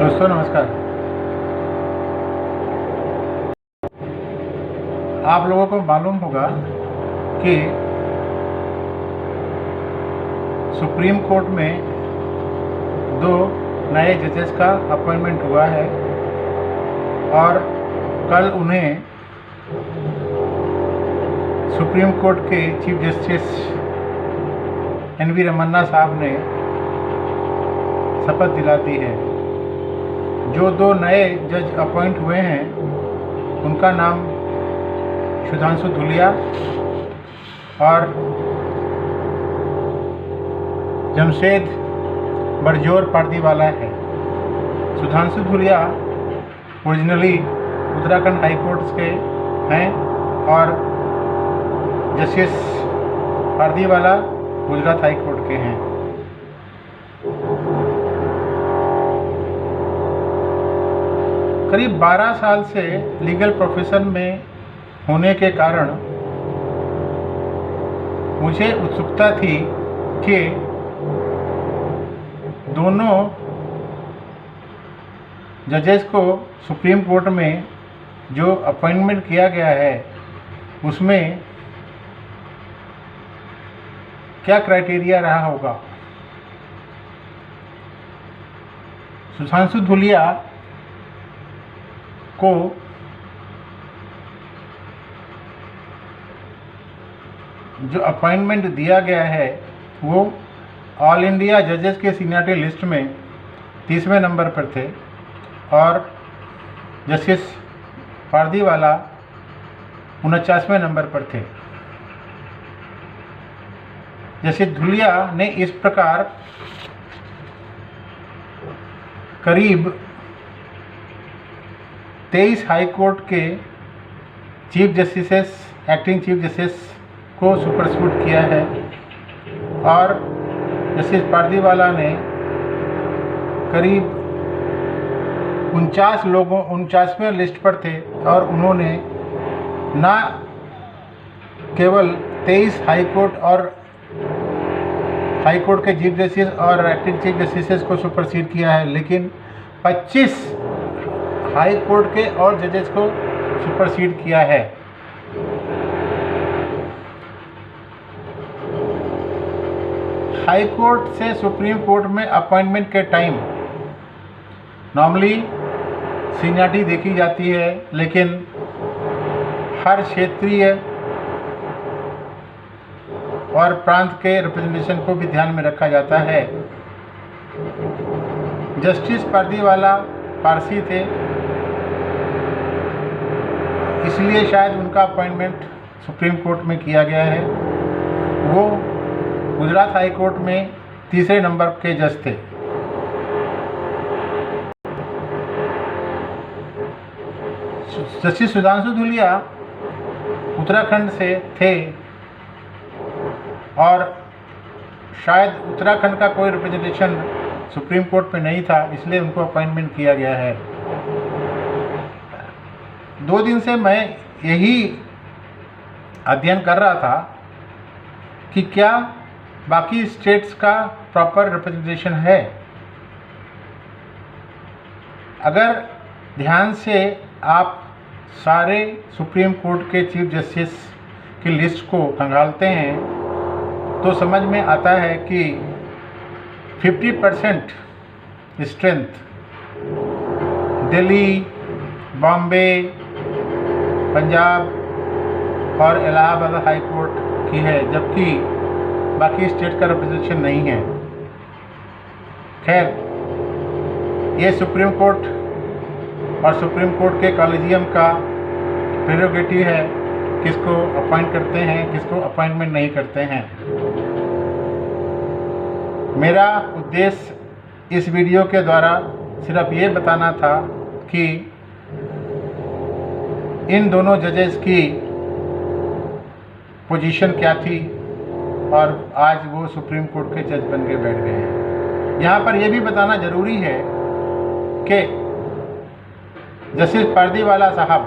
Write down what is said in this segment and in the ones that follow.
दोस्तों नमस्कार। आप लोगों को मालूम होगा कि सुप्रीम कोर्ट में 2 नए जजेस का अपॉइंटमेंट हुआ है और कल उन्हें सुप्रीम कोर्ट के चीफ जस्टिस एन.वी. रमन्ना साहब ने शपथ दिलाती है। जो 2 नए जज अपॉइंट हुए हैं उनका नाम सुधांशु धूलिया और जमशेद बरजोर पारदीवाला है। Sudhanshu Dhulia originally Uttarakhand high court के हैं और justice Pardiwala Gujarat high court के हैं। करीब 12 साल से लीगल प्रोफेशन में होने के कारण मुझे उत्सुकता थी कि दोनों जजेस को सुप्रीम कोर्ट में जो अपॉइंटमेंट किया गया है उसमें क्या क्राइटेरिया रहा होगा। सुधांशु धूलिया को जो अपॉइंटमेंट दिया गया है वो ऑल इंडिया जजेस के सीनियरिटी लिस्ट में 30वें नंबर पर थे और जस्टिस पारदीवाला 49वें नंबर पर थे। जस्टिस धूलिया ने इस प्रकार करीब 23 हाई कोर्ट के chief justices, acting chief justice को सुपरसीड किया है और जस्टिस पारदीवाला ने करीब 49वें लिस्ट पर थे और उन्होंने ना केवल 23 हाई कोर्ट और हाई कोर्ट के चीफ जस्टिस और एक्टिंग चीफ जस्टिस को सुपरसीड किया है, लेकिन 25 हाई कोर्ट के और जजेस को सुपरसीड किया है। हाई कोर्ट से सुप्रीम कोर्ट में अपॉइंटमेंट के टाइम नॉर्मली सीनियरिटी देखी जाती है, लेकिन हर क्षेत्रीय और प्रांत के रिप्रेजेंटेशन को भी ध्यान में रखा जाता है। जस्टिस पारदीवाला पारसी थे, इसलिए शायद उनका अपॉइंटमेंट सुप्रीम कोर्ट में किया गया है। वो गुजरात हाई कोर्ट में 3रे नंबर के जज थे। जस्टिस सुधांशु धूलिया उत्तराखंड से थे और शायद उत्तराखंड का कोई रिप्रेजेंटेशन सुप्रीम कोर्ट में नहीं था, इसलिए उनको अपॉइंटमेंट किया गया है। 2 दिन से मैं यही अध्ययन कर रहा था कि क्या बाकी स्टेट्स का प्रॉपर रिप्रेजेंटेशन है। अगर ध्यान से आप सारे सुप्रीम कोर्ट के चीफ जस्टिस की लिस्ट को खंगालते हैं तो समझ में आता है कि 50% स्ट्रेंथ दिल्ली, बॉम्बे, पंजाब और इलाहाबाद हाई कोर्ट की है, जबकि बाकी स्टेट का रिप्रेजेंटेशन नहीं है। खैर, ये सुप्रीम कोर्ट और सुप्रीम कोर्ट के कॉलेजियम का प्रेरोगेटिव है, किसको अपॉइंट करते हैं, किसको अपॉइंटमेंट नहीं करते हैं। मेरा उद्देश्य इस वीडियो के द्वारा सिर्फ ये बताना था कि इन दोनों जजेस की पोजीशन क्या थी और आज वो सुप्रीम कोर्ट के जज बन के बैठ गए हैं। यहाँ पर यह भी बताना ज़रूरी है कि जस्टिस पारदीवाला साहब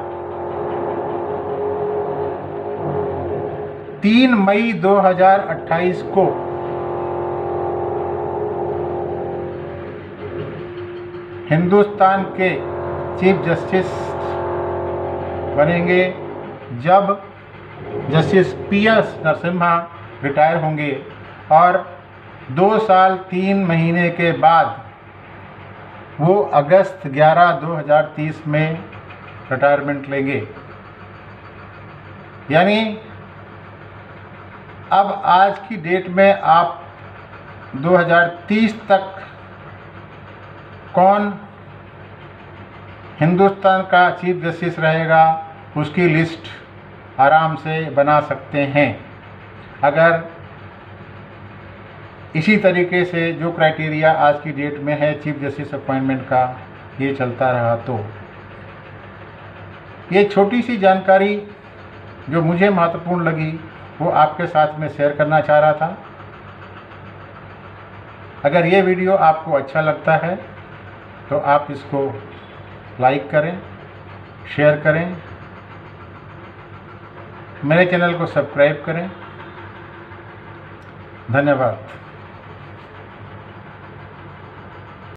3 मई 2028 को हिंदुस्तान के चीफ जस्टिस बनेंगे जब जस्टिस पी.एस. नरसिम्हा रिटायर होंगे और 2 साल 3 महीने के बाद वो अगस्त 11, 2030 में रिटायरमेंट लेंगे। यानी अब आज की डेट में आप 2030 तक कौन हिंदुस्तान का चीफ जस्टिस रहेगा उसकी लिस्ट आराम से बना सकते हैं, अगर इसी तरीके से जो क्राइटेरिया आज की डेट में है चीफ जस्टिस अपॉइंटमेंट का ये चलता रहा तो। ये छोटी सी जानकारी जो मुझे महत्वपूर्ण लगी वो आपके साथ में शेयर करना चाह रहा था। अगर ये वीडियो आपको अच्छा लगता है तो आप इसको लाइक करें, शेयर करें, मेरे चैनल को सब्सक्राइब करें। धन्यवाद।